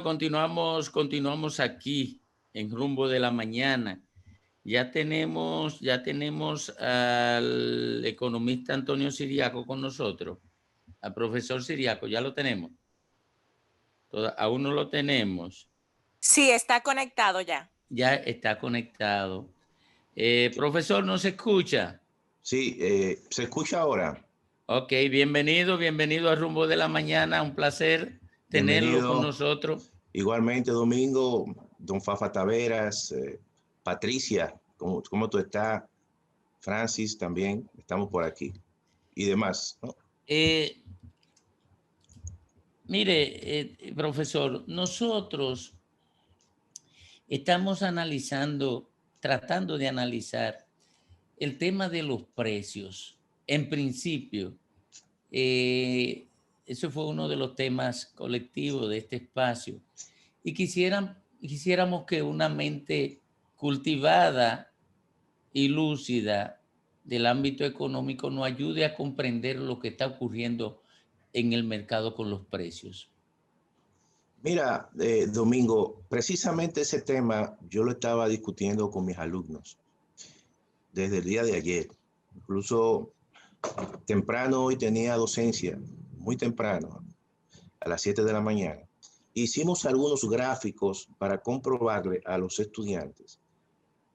Continuamos aquí en Rumbo de la Mañana. Ya tenemos al economista Antonio Siriaco con nosotros, al profesor Siriaco, ya lo tenemos. Aún no lo tenemos. Sí, está conectado ya. Ya está conectado. Profesor, ¿no se escucha? Sí, se escucha ahora. Ok, bienvenido a Rumbo de la Mañana. Un placer tenerlo con nosotros. Igualmente, Domingo, don Fafa Taveras, Patricia, ¿cómo tú estás? Francis también, estamos por aquí. Y demás, ¿no? Mire, profesor, nosotros estamos tratando de analizar el tema de los precios. En principio, eso fue uno de los temas colectivos de este espacio. Y quisiéramos que una mente cultivada y lúcida del ámbito económico nos ayude a comprender lo que está ocurriendo en el mercado con los precios. Mira, Domingo, precisamente ese tema yo lo estaba discutiendo con mis alumnos desde el día de ayer. Incluso temprano hoy tenía docencia, muy temprano, a las 7 de la mañana. Hicimos algunos gráficos para comprobarle a los estudiantes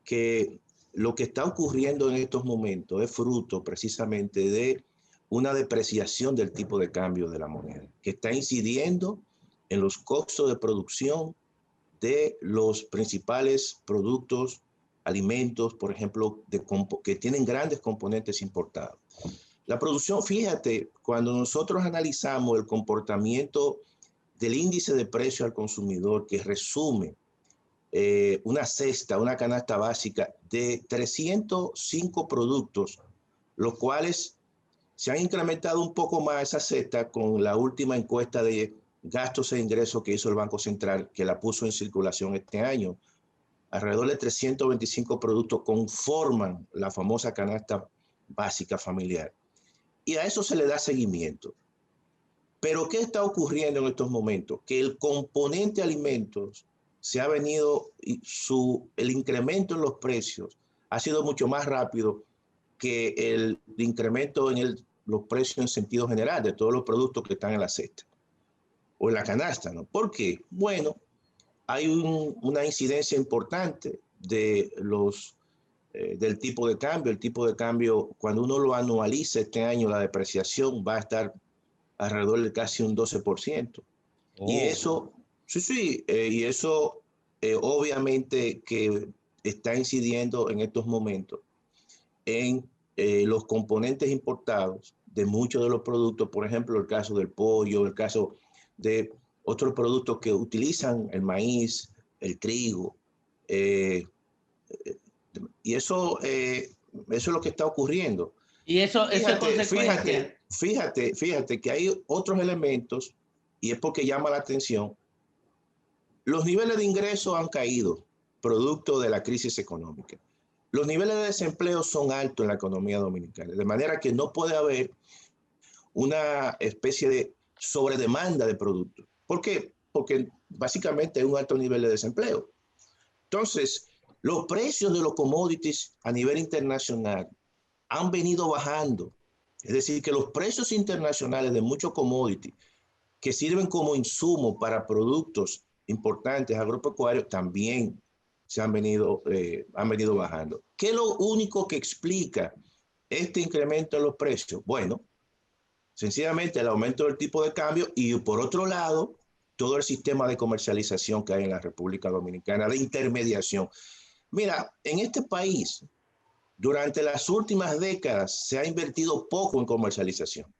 que lo que está ocurriendo en estos momentos es fruto precisamente de una depreciación del tipo de cambio de la moneda, que está incidiendo en los costos de producción de los principales productos, alimentos, por ejemplo, que tienen grandes componentes importados. La producción, fíjate, cuando nosotros analizamos el comportamiento del índice de precio al consumidor, que resume una canasta básica de 305 productos, los cuales se han incrementado un poco más esa cesta con la última encuesta de gastos e ingresos que hizo el Banco Central, que la puso en circulación este año. Alrededor de 325 productos conforman la famosa canasta básica familiar. Y a eso se le da seguimiento. Pero ¿qué está ocurriendo en estos momentos? Que el componente alimentos se ha venido, el incremento en los precios ha sido mucho más rápido que el incremento en los precios en sentido general de todos los productos que están en la cesta o en la canasta, ¿no? ¿Por qué? Bueno, hay una incidencia importante de del tipo de cambio. El tipo de cambio, cuando uno lo anualiza este año, la depreciación va a estar alrededor de casi un 12%. Oh. Y eso, y eso obviamente que está incidiendo en estos momentos en los componentes importados de muchos de los productos, por ejemplo, el caso del pollo, el caso de otros productos que utilizan el maíz, el trigo, y eso es lo que está ocurriendo. Y eso es consecuencia. Fíjate que hay otros elementos, y es porque llama la atención. Los niveles de ingresos han caído, producto de la crisis económica. Los niveles de desempleo son altos en la economía dominicana, de manera que no puede haber una especie de sobredemanda de productos. ¿Por qué? Porque básicamente hay un alto nivel de desempleo. Entonces, los precios de los commodities a nivel internacional han venido bajando. Es decir, que los precios internacionales de muchos commodities que sirven como insumo para productos importantes agropecuarios también se han venido bajando. ¿Qué es lo único que explica este incremento en los precios? Bueno, sencillamente el aumento del tipo de cambio y por otro lado, todo el sistema de comercialización que hay en la República Dominicana, de intermediación. Mira, en este país, durante las últimas décadas se ha invertido poco en comercialización.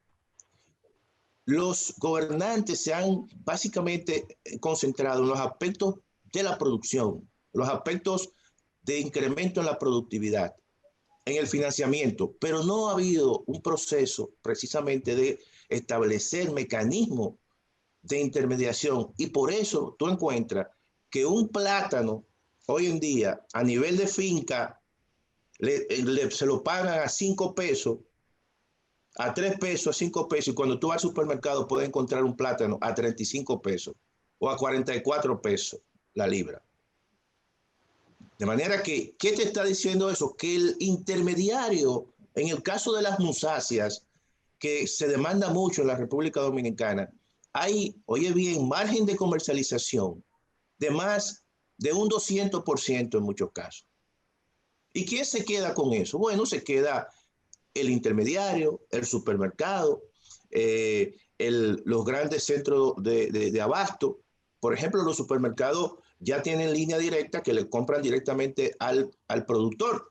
Los gobernantes se han básicamente concentrado en los aspectos de la producción, los aspectos de incremento en la productividad, en el financiamiento, pero no ha habido un proceso precisamente de establecer mecanismos de intermediación, y por eso tú encuentras que un plátano hoy en día a nivel de finca se lo pagan a 5 pesos, a 3 pesos, a 5 pesos, y cuando tú vas al supermercado puedes encontrar un plátano a 35 pesos. o a 44 pesos la libra. De manera que, ¿qué te está diciendo eso? Que el intermediario, en el caso de las musáceas, que se demanda mucho en la República Dominicana, hay, oye bien, margen de comercialización de más de un 200% en muchos casos. ¿Y quién se queda con eso? Bueno, se queda el intermediario, el supermercado, los grandes centros de abasto. Por ejemplo, los supermercados ya tienen línea directa que le compran directamente al productor.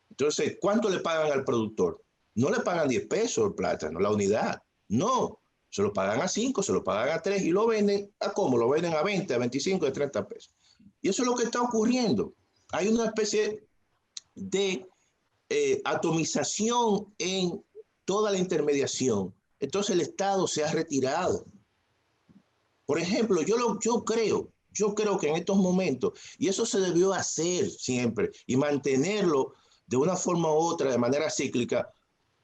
Entonces, ¿cuánto le pagan al productor? No le pagan 10 pesos el plátano, la unidad. No, se lo pagan a 5, se lo pagan a 3 y lo venden a cómo, lo venden a 20, a 25, a 30 pesos. Y eso es lo que está ocurriendo. Hay una especie de atomización en toda la intermediación. Entonces el Estado se ha retirado. Por ejemplo, yo creo que en estos momentos, y eso se debió hacer siempre, y mantenerlo de una forma u otra, de manera cíclica,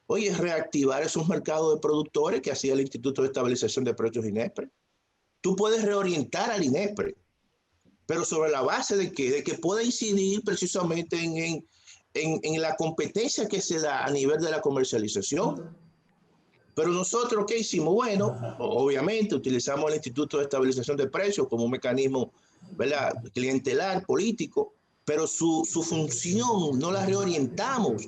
hoy es reactivar esos mercados de productores que hacía el Instituto de Estabilización de Precios INESPRE. Tú puedes reorientar al INESPRE, pero sobre la base de que pueda incidir precisamente en la competencia que se da a nivel de la comercialización. Pero nosotros, ¿qué hicimos? Bueno, obviamente utilizamos el Instituto de Estabilización de Precios como un mecanismo, ¿verdad?, clientelar, político, pero su función no la reorientamos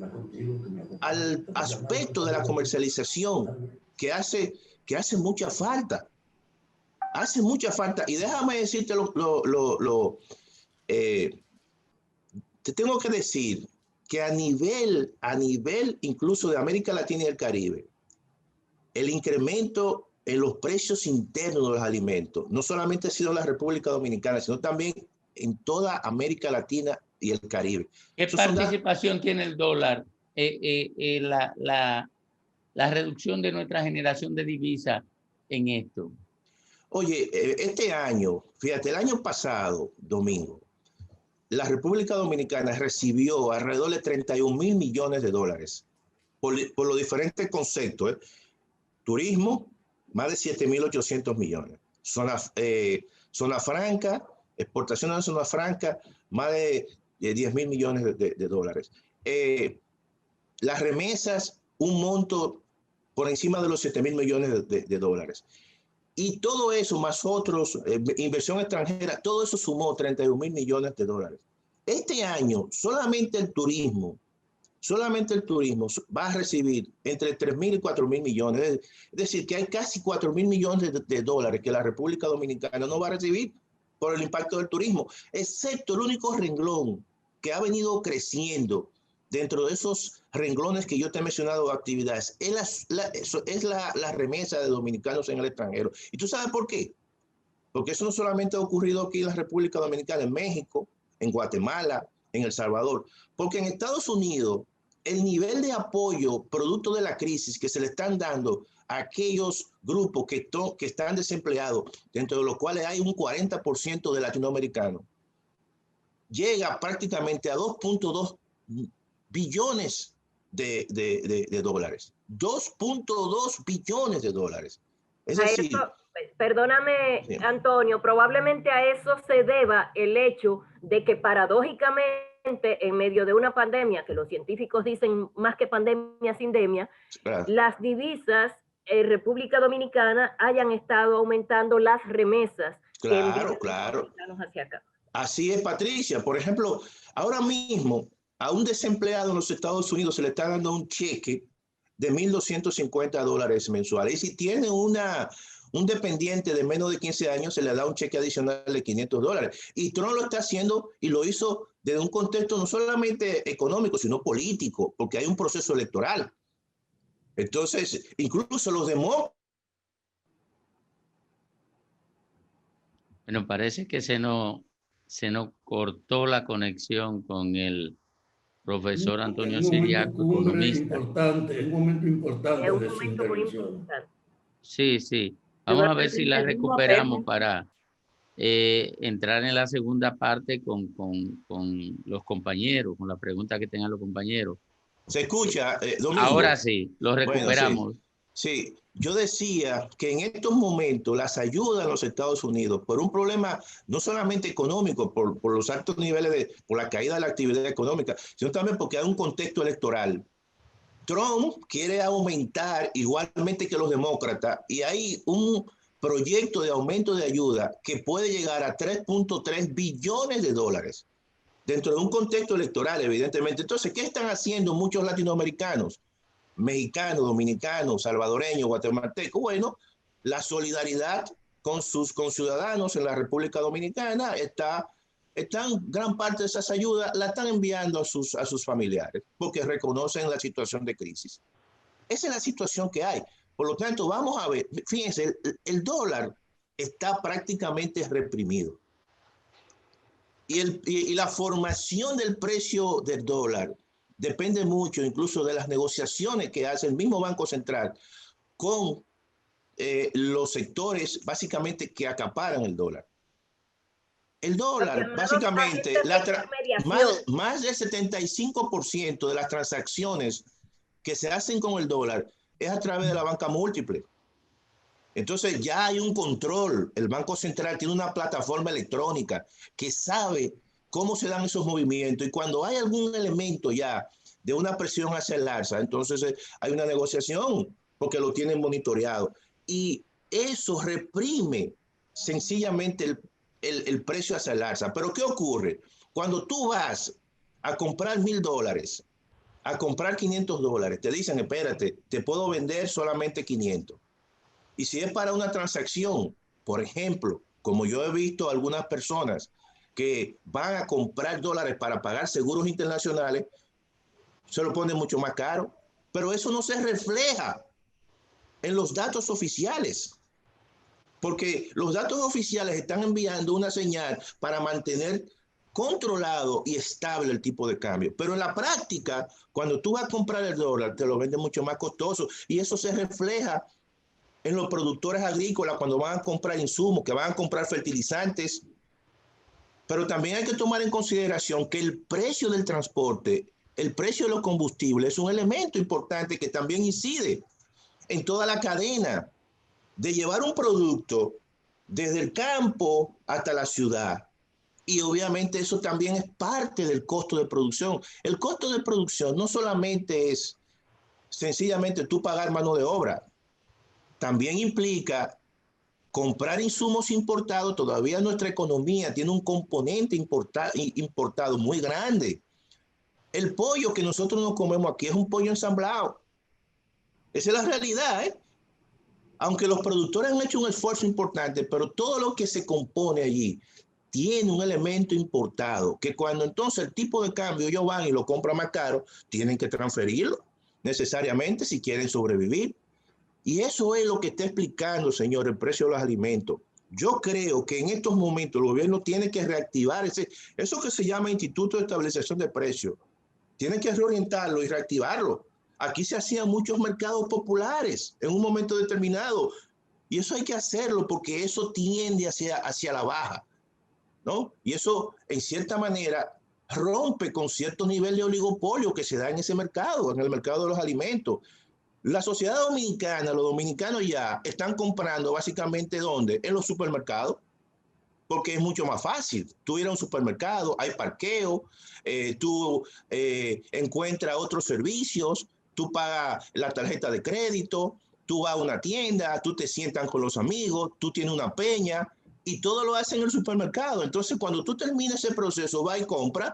al aspecto de la comercialización que hace mucha falta. Hace mucha falta. Y déjame decirte te tengo que decir que a nivel incluso de América Latina y el Caribe, el incremento en los precios internos de los alimentos no solamente ha sido en la República Dominicana, sino también en toda América Latina y el Caribe. ¿Qué participación tiene el dólar? La reducción de nuestra generación de divisas en esto. Oye, este año, fíjate, el año pasado, Domingo, la República Dominicana recibió alrededor de 31,000 millones de dólares por los diferentes conceptos. Turismo, más de 7,800 millones. Zona franca, exportación de zona franca, más de 10,000 millones de dólares. Las remesas, un monto por encima de los 7,000 millones de dólares. Y todo eso, más otros, inversión extranjera, todo eso sumó 31,000 millones de dólares. Este año, solamente el turismo va a recibir entre 3,000 y 4,000 millones. Es decir, que hay casi 4,000 millones de dólares que la República Dominicana no va a recibir por el impacto del turismo, excepto el único renglón que ha venido creciendo dentro de esos renglones que yo te he mencionado de actividades, es la remesa de dominicanos en el extranjero. ¿Y tú sabes por qué? Porque eso no solamente ha ocurrido aquí en la República Dominicana, en México, en Guatemala, en El Salvador, porque en Estados Unidos el nivel de apoyo producto de la crisis que se le están dando a aquellos grupos que están desempleados, dentro de los cuales hay un 40% de latinoamericanos, llega prácticamente a 2.2 billones de dólares. 2.2 billones de dólares. Es decir, eso, perdóname, sí, Antonio, probablemente a eso se deba el hecho de que paradójicamente en medio de una pandemia, que los científicos dicen más que pandemia, sindemia, claro, las divisas en República Dominicana hayan estado aumentando las remesas. Claro, claro. Hacia acá. Así es, Patricia. Por ejemplo, ahora mismo a un desempleado en los Estados Unidos se le está dando un cheque de $1,250 mensuales. Y si tiene un dependiente de menos de 15 años, se le da un cheque adicional de $500. Y Trump lo está haciendo y lo hizo desde un contexto no solamente económico, sino político, porque hay un proceso electoral. Entonces, incluso los demócratas. Bueno, parece que se nos cortó la conexión con el profesor Antonio Siriaco, economista. Un momento importante de su intervención. Sí, sí. Vamos a ver si la recuperamos para entrar en la segunda parte con los compañeros, con la pregunta que tengan los compañeros. ¿Se escucha, Domingo? Ahora sí, lo recuperamos. Bueno, sí. Sí, yo decía que en estos momentos las ayudas a los Estados Unidos, por un problema no solamente económico, por los altos niveles por la caída de la actividad económica, sino también porque hay un contexto electoral. Trump quiere aumentar igualmente que los demócratas y hay un proyecto de aumento de ayuda que puede llegar a 3.3 billones de dólares dentro de un contexto electoral, evidentemente. Entonces, ¿qué están haciendo muchos latinoamericanos? Mexicanos, dominicanos, salvadoreños, guatemaltecos. Bueno, la solidaridad con sus conciudadanos en la República Dominicana gran parte de esas ayudas la están enviando a sus familiares porque reconocen la situación de crisis. Esa es la situación que hay. Por lo tanto, vamos a ver, fíjense, el dólar está prácticamente reprimido. Y la formación del precio del dólar depende mucho incluso de las negociaciones que hace el mismo Banco Central con los sectores básicamente que acaparan el dólar. El dólar, básicamente, más del 75% de las transacciones que se hacen con el dólar es a través de la banca múltiple. Entonces ya hay un control. El Banco Central tiene una plataforma electrónica que sabe cómo se dan esos movimientos y cuando hay algún elemento ya de una presión hacia el alza, entonces hay una negociación porque lo tienen monitoreado. Y eso reprime sencillamente el precio hacia el alza. Pero ¿qué ocurre? Cuando tú vas a comprar $1,000, a comprar $500, te dicen, espérate, te puedo vender solamente 500. Y si es para una transacción, por ejemplo, como yo he visto algunas personas que van a comprar dólares para pagar seguros internacionales, se lo ponen mucho más caro. Pero eso no se refleja en los datos oficiales. Porque los datos oficiales están enviando una señal para mantener controlado y estable el tipo de cambio. Pero en la práctica, cuando tú vas a comprar el dólar, te lo venden mucho más costoso. Y eso se refleja en los productores agrícolas cuando van a comprar insumos, que van a comprar fertilizantes. Pero también hay que tomar en consideración que el precio del transporte, el precio de los combustibles es un elemento importante que también incide en toda la cadena de llevar un producto desde el campo hasta la ciudad. Y obviamente eso también es parte del costo de producción. El costo de producción no solamente es sencillamente tú pagar mano de obra, también implica comprar insumos importados. Todavía nuestra economía tiene un componente importado muy grande. El pollo que nosotros nos comemos aquí es un pollo ensamblado. Esa es la realidad, ¿eh? Aunque los productores han hecho un esfuerzo importante, pero todo lo que se compone allí tiene un elemento importado, que cuando entonces el tipo de cambio ellos van y lo compran más caro, tienen que transferirlo necesariamente si quieren sobrevivir. Y eso es lo que está explicando, señor, el precio de los alimentos. Yo creo que en estos momentos el gobierno tiene que reactivar eso que se llama Instituto de Estabilización de Precios. Tiene que reorientarlo y reactivarlo. Aquí se hacían muchos mercados populares en un momento determinado. Y eso hay que hacerlo porque eso tiende hacia la baja, ¿no? Y eso, en cierta manera, rompe con cierto nivel de oligopolio que se da en ese mercado, en el mercado de los alimentos. La sociedad dominicana, los dominicanos ya están comprando básicamente ¿dónde? En los supermercados, porque es mucho más fácil. Tú ir a un supermercado, hay parqueo, tú encuentras otros servicios, tú pagas la tarjeta de crédito, tú vas a una tienda, tú te sientas con los amigos, tú tienes una peña y todo lo hacen en el supermercado. Entonces, cuando tú terminas ese proceso, vas y compras,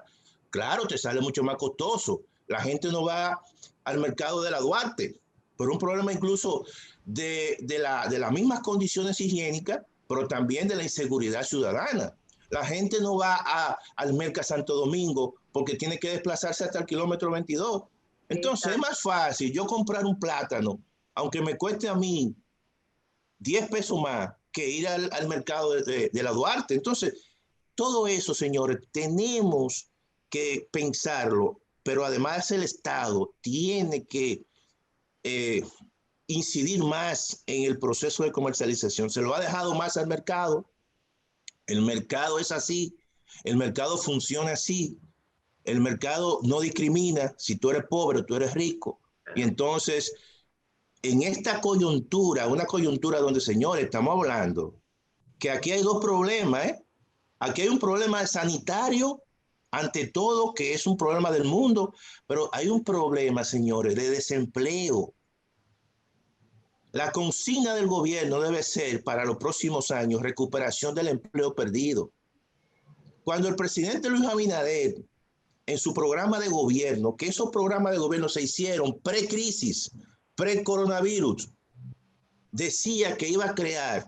claro, te sale mucho más costoso. La gente no va al mercado de la Duarte por un problema incluso de las mismas condiciones higiénicas, pero también de la inseguridad ciudadana. La gente no va al Merca Santo Domingo porque tiene que desplazarse hasta el kilómetro 22. Entonces es más fácil yo comprar un plátano, aunque me cueste a mí 10 pesos más, que ir al mercado de la Duarte. Entonces, todo eso, señores, tenemos que pensarlo, pero además el Estado tiene que incidir más en el proceso de comercialización. Se lo ha dejado más al mercado. El mercado es así. El mercado funciona así. El mercado no discrimina si tú eres pobre o tú eres rico. Y entonces en esta coyuntura, una coyuntura donde, señores, estamos hablando que aquí hay dos problemas, ¿eh? Aquí hay un problema sanitario, ante todo, que es un problema del mundo, pero hay un problema, señores, de desempleo. La consigna del gobierno debe ser para los próximos años recuperación del empleo perdido. Cuando el presidente Luis Abinader, en su programa de gobierno, que esos programas de gobierno se hicieron pre-crisis, pre-coronavirus, decía que iba a crear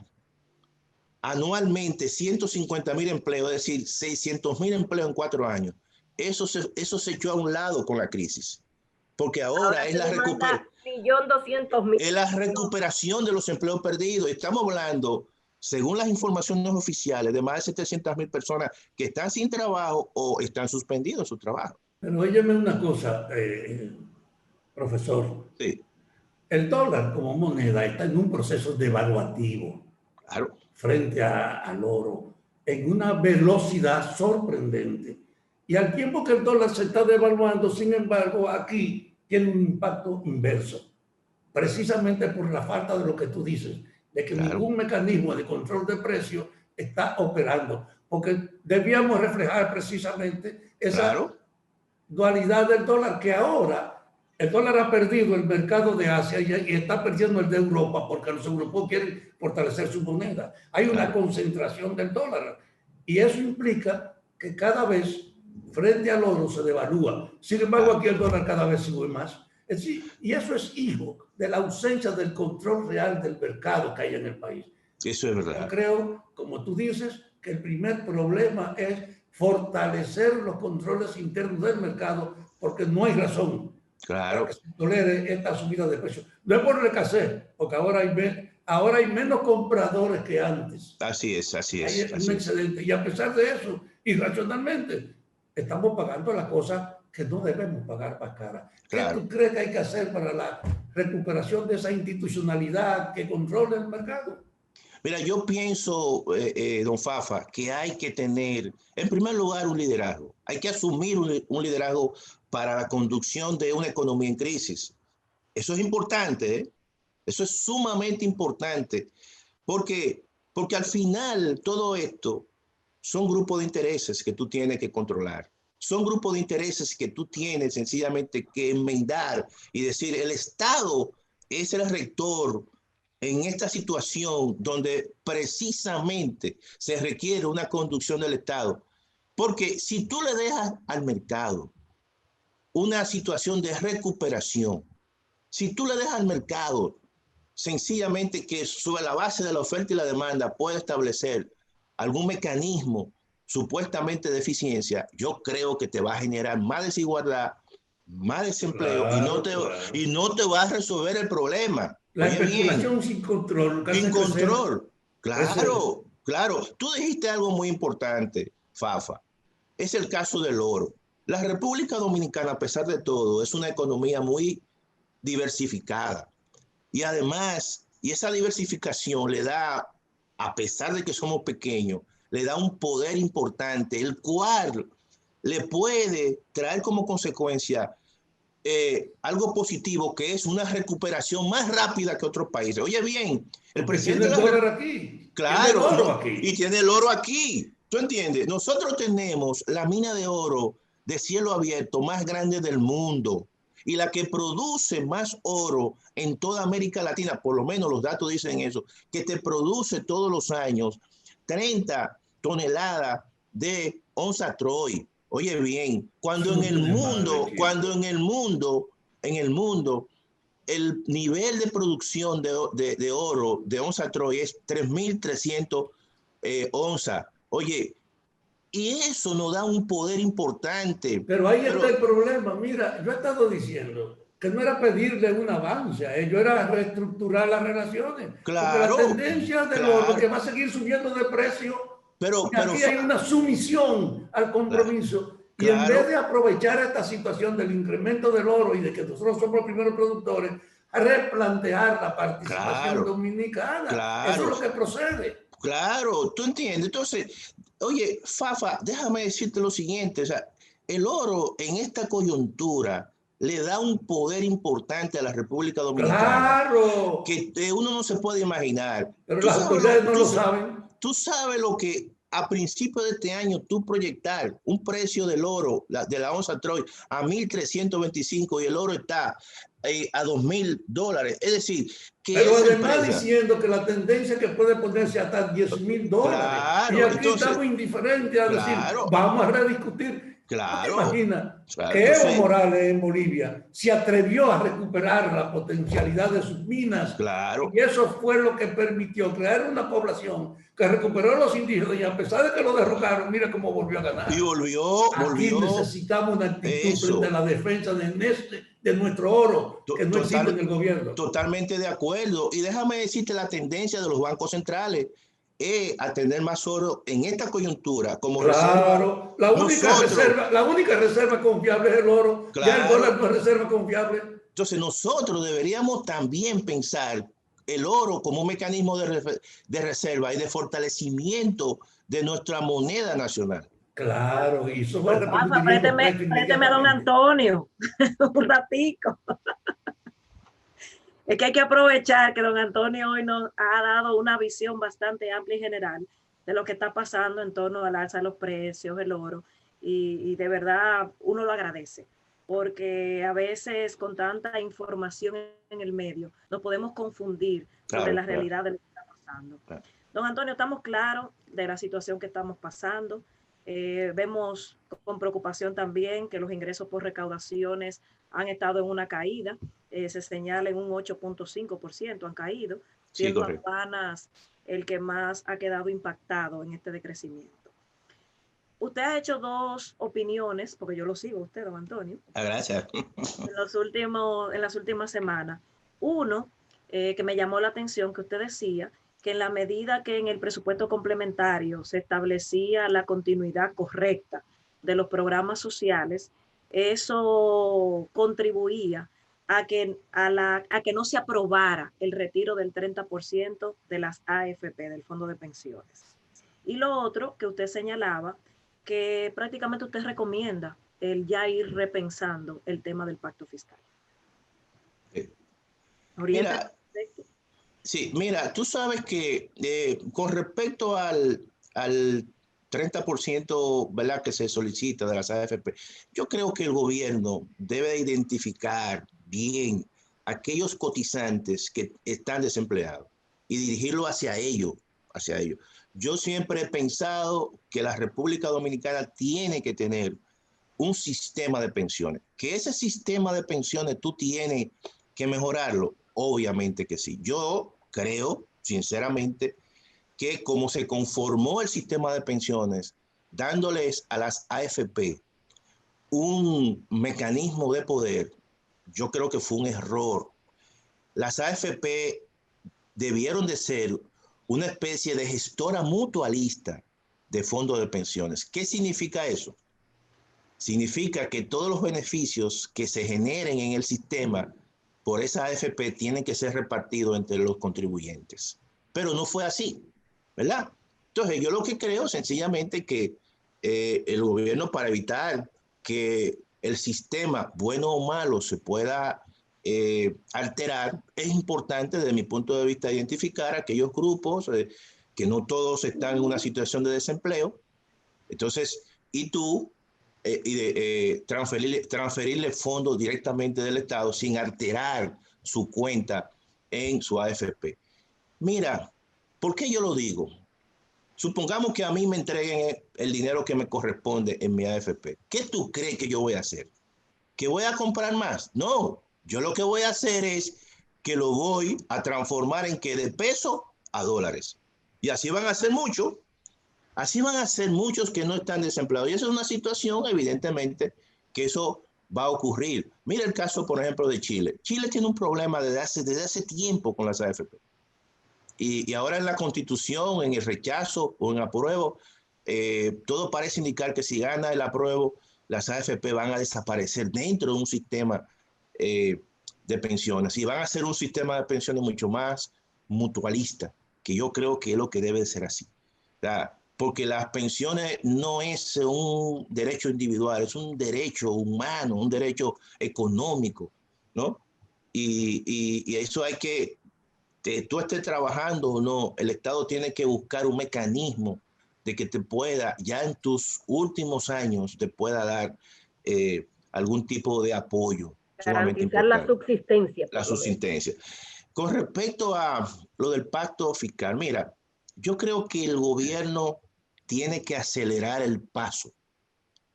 anualmente 150,000 empleos, es decir, 600,000 empleos en 4 años. Eso se echó a un lado con la crisis, porque ahora es la recuperación de los empleos perdidos. Estamos hablando, según las informaciones oficiales, de más de 700,000 personas que están sin trabajo o están suspendidos en su trabajo. Pero óyeme una cosa, profesor. Sí. El dólar como moneda está en un proceso devaluativo. Claro. Frente al oro, en una velocidad sorprendente. Y al tiempo que el dólar se está devaluando, sin embargo, aquí tiene un impacto inverso, precisamente por la falta de lo que tú dices, de que ningún mecanismo de control de precios está operando, porque debíamos reflejar precisamente esa dualidad del dólar, que ahora el dólar ha perdido el mercado de Asia y está perdiendo el de Europa, porque los europeos quieren fortalecer su moneda. Hay una concentración del dólar y eso implica que cada vez frente al oro se devalúa. Sin embargo, aquí el dólar cada vez sube más. Es decir, y eso es hijo de la ausencia del control real del mercado que hay en el país. Eso es verdad. Yo creo, como tú dices, que el primer problema es fortalecer los controles internos del mercado, porque no hay razón para que se tolere esta subida de precios. No es por escasez, porque ahora hay menos compradores que antes. Así es. Hay un excedente. Y a pesar de eso, irracionalmente, estamos pagando las cosas que no debemos pagar más caras. ¿Qué tú crees que hay que hacer para la recuperación de esa institucionalidad que controle el mercado? Mira, yo pienso, don Fafa, que hay que tener, en primer lugar, un liderazgo. Hay que asumir un liderazgo para la conducción de una economía en crisis. Eso es importante, ¿eh? Eso es sumamente importante, porque al final todo esto son grupos de intereses que tú tienes que controlar. Son grupos de intereses que tú tienes sencillamente que enmendar y decir, el Estado es el rector en esta situación donde precisamente se requiere una conducción del Estado. Porque si tú le dejas al mercado una situación de recuperación, si tú le dejas al mercado sencillamente que sobre la base de la oferta y la demanda pueda establecer algún mecanismo supuestamente de eficiencia, yo creo que te va a generar más desigualdad, más desempleo y no te va a resolver el problema. La especulación sin control. Sin control. Claro. Tú dijiste algo muy importante, Fafa. Es el caso del oro. La República Dominicana, a pesar de todo, es una economía muy diversificada. Y además, esa diversificación le da, a pesar de que somos pequeños, le da un poder importante, el cual le puede traer como consecuencia algo positivo, que es una recuperación más rápida que otros países. Oye bien, el presidente... Tiene el dólar aquí. Claro, tiene el oro aquí. Y tiene el oro aquí. ¿Tú entiendes? Nosotros tenemos la mina de oro de cielo abierto más grande del mundo y la que produce más oro en toda América Latina, por lo menos los datos dicen eso, que te produce todos los años 30 toneladas de onza Troy. Oye bien, cuando en el mundo el nivel de producción de oro de onza Troy es 3.300 onzas. Oye, y eso nos da un poder importante. Pero ahí está el problema. Mira, yo he estado diciendo que no era pedirle un avance a ellos, era reestructurar las relaciones. Claro. Porque la tendencia del oro que va a seguir subiendo de precio, y aquí hay una sumisión al compromiso. Y en vez de aprovechar esta situación del incremento del oro y de que nosotros somos los primeros productores, a replantear la participación dominicana. Eso es lo que procede. Claro, tú entiendes. Entonces, oye, Fafa, déjame decirte lo siguiente. O sea, el oro en esta coyuntura le da un poder importante a la República Dominicana. ¡Claro! Que uno no se puede imaginar. Pero las autoridades no lo saben. Tú sabes lo que a principios de este año tú proyectar un precio del oro, de la onza Troy, a 1.325 y el oro está a $2.000. Es decir, que pero esa además empresa, diciendo que la tendencia que puede ponerse hasta $10.000. Claro, y aquí entonces, estamos indiferentes a decir, vamos a rediscutir. Claro. ¿No te imaginas Claro, que entonces, Evo Morales en Bolivia se atrevió a recuperar la potencialidad de sus minas? Claro. Y eso fue lo que permitió crear una población que recuperó a los indígenas y a pesar de que lo derrocaron, mira cómo volvió a ganar. Y volvió. Aquí necesitamos una actitud frente a la defensa de nuestro oro, que no existe en el gobierno. Totalmente de acuerdo. Y déjame decirte la tendencia de los bancos centrales a tener más oro en esta coyuntura como reserva. La única reserva confiable es el oro. Claro. Ya el dólar no es reserva confiable. Entonces nosotros deberíamos también pensar el oro como un mecanismo de reserva y de fortalecimiento de nuestra moneda nacional. Claro, y eso va a présteme a don Antonio un ratico. Es que hay que aprovechar que don Antonio hoy nos ha dado una visión bastante amplia y general de lo que está pasando en torno al alza de los precios, el oro, y de verdad uno lo agradece, porque a veces con tanta información en el medio nos podemos confundir sobre la realidad de lo que está pasando. Don Antonio, estamos claros de la situación que estamos pasando. Vemos con preocupación también que los ingresos por recaudaciones han estado en una caída. Se señala en un 8.5% han caído, siendo aduanas el que más ha quedado impactado en este decrecimiento. Usted ha hecho dos opiniones, porque yo lo sigo a usted, don Antonio. Gracias. En las últimas semanas. Uno, que me llamó la atención, que usted decía que en la medida que en el presupuesto complementario se establecía la continuidad correcta de los programas sociales, eso contribuía a que no se aprobara el retiro del 30% de las AFP, del Fondo de Pensiones. Y lo otro que usted señalaba, que prácticamente usted recomienda el ya ir repensando el tema del pacto fiscal. Mira, tú sabes que con respecto al 30%, ¿verdad?, que se solicita de las AFP, yo creo que el gobierno debe identificar bien aquellos cotizantes que están desempleados y dirigirlo hacia ellos. Yo siempre he pensado que la República Dominicana tiene que tener un sistema de pensiones. Que ese sistema de pensiones tú tienes que mejorarlo, obviamente que sí. Yo creo, sinceramente, que como se conformó el sistema de pensiones, dándoles a las AFP un mecanismo de poder, yo creo que fue un error. Las AFP debieron de ser una especie de gestora mutualista de fondos de pensiones. ¿Qué significa eso? Significa que todos los beneficios que se generen en el sistema por esa AFP tienen que ser repartidos entre los contribuyentes. Pero no fue así, ¿verdad? Entonces, yo lo que creo sencillamente que el gobierno, para evitar que el sistema, bueno o malo, se pueda alterar, es importante desde mi punto de vista identificar aquellos grupos que no todos están en una situación de desempleo. Entonces, transferirle fondos directamente del Estado sin alterar su cuenta en su AFP. Mira, ¿por qué yo lo digo? Supongamos que a mí me entreguen el dinero que me corresponde en mi AFP. ¿Qué tú crees que yo voy a hacer? ¿Que voy a comprar más? No, yo lo que voy a hacer es que lo voy a transformar en que de peso a dólares. Y así van a ser muchos. Así van a ser muchos que no están desempleados. Y esa es una situación, evidentemente, que eso va a ocurrir. Mira el caso, por ejemplo, de Chile. Chile tiene un problema desde hace tiempo con las AFP. Y ahora en la Constitución, en el rechazo o en apruebo, todo parece indicar que si gana el apruebo, las AFP van a desaparecer dentro de un sistema de pensiones. Y van a ser un sistema de pensiones mucho más mutualista, que yo creo que es lo que debe de ser así. O sea, porque las pensiones no es un derecho individual, es un derecho humano, un derecho económico, ¿no? Y eso hay que tú estés trabajando o no, el Estado tiene que buscar un mecanismo de que te pueda, ya en tus últimos años, te pueda dar algún tipo de apoyo. Garantizar la subsistencia. La subsistencia. Con respecto a lo del pacto fiscal, mira, yo creo que el gobierno tiene que acelerar el paso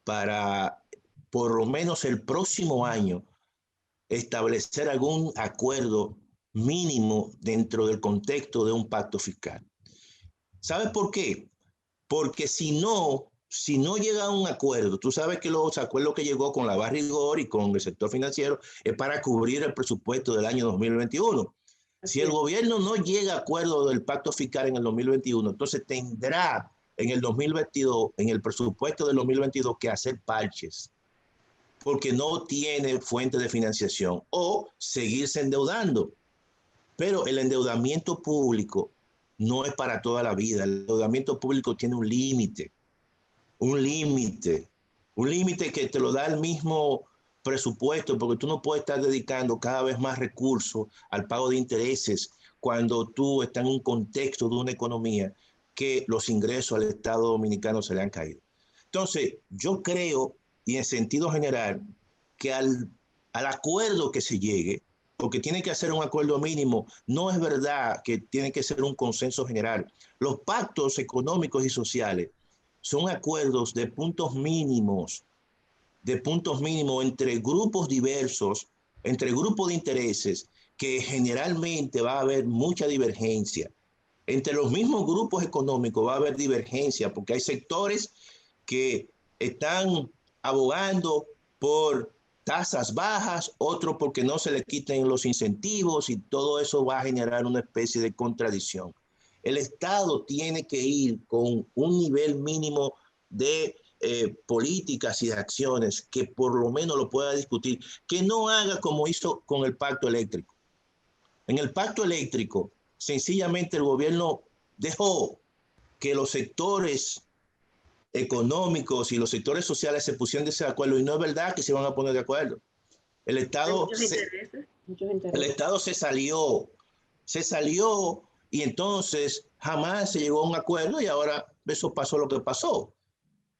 para, por lo menos el próximo año, establecer algún acuerdo mínimo dentro del contexto de un pacto fiscal. ¿Sabes por qué? Porque si no llega a un acuerdo, tú sabes que los acuerdos que llegó con la Barrigor y con el sector financiero es para cubrir el presupuesto del año 2021. Si el gobierno no llega a acuerdo del pacto fiscal en el 2021, entonces tendrá en el 2022, en el presupuesto del 2022, que hacer parches, porque no tiene fuente de financiación o seguirse endeudando. Pero el endeudamiento público no es para toda la vida. El endeudamiento público tiene un límite que te lo da el mismo presupuesto, porque tú no puedes estar dedicando cada vez más recursos al pago de intereses cuando tú estás en un contexto de una economía que los ingresos al Estado dominicano se le han caído. Entonces, yo creo, y en sentido general, que al acuerdo que se llegue, porque tiene que hacer un acuerdo mínimo, no es verdad que tiene que ser un consenso general. Los pactos económicos y sociales son acuerdos de puntos mínimos entre grupos diversos, entre grupos de intereses, que generalmente va a haber mucha divergencia. Entre los mismos grupos económicos va a haber divergencia, porque hay sectores que están abogando por tasas bajas, otros porque no se le quiten los incentivos, y todo eso va a generar una especie de contradicción. El Estado tiene que ir con un nivel mínimo de políticas y de acciones que por lo menos lo pueda discutir, que no haga como hizo con el pacto eléctrico. En el pacto eléctrico, sencillamente el gobierno dejó que los sectores económicos y los sectores sociales se pusieron de acuerdo, y no es verdad que se van a poner de acuerdo. El Estado se salió y entonces jamás se llegó a un acuerdo, y ahora eso pasó lo que pasó.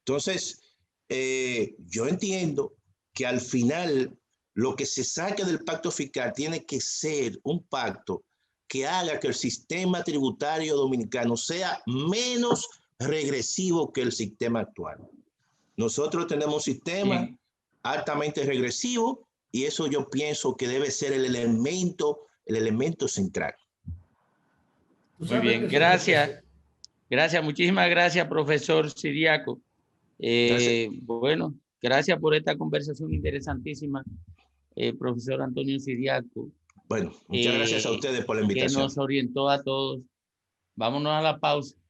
Entonces, yo entiendo que al final lo que se saque del pacto fiscal tiene que ser un pacto que haga que el sistema tributario dominicano sea menos regresivo que el sistema actual. Nosotros tenemos un sistema altamente regresivo, y eso yo pienso que debe ser el elemento central. Muy bien, gracias. Gracias, muchísimas gracias, profesor Siriaco. Bueno, gracias por esta conversación interesantísima, profesor Antonio Siriaco. Bueno, muchas gracias a ustedes por la invitación. Que nos orientó a todos. Vámonos a la pausa.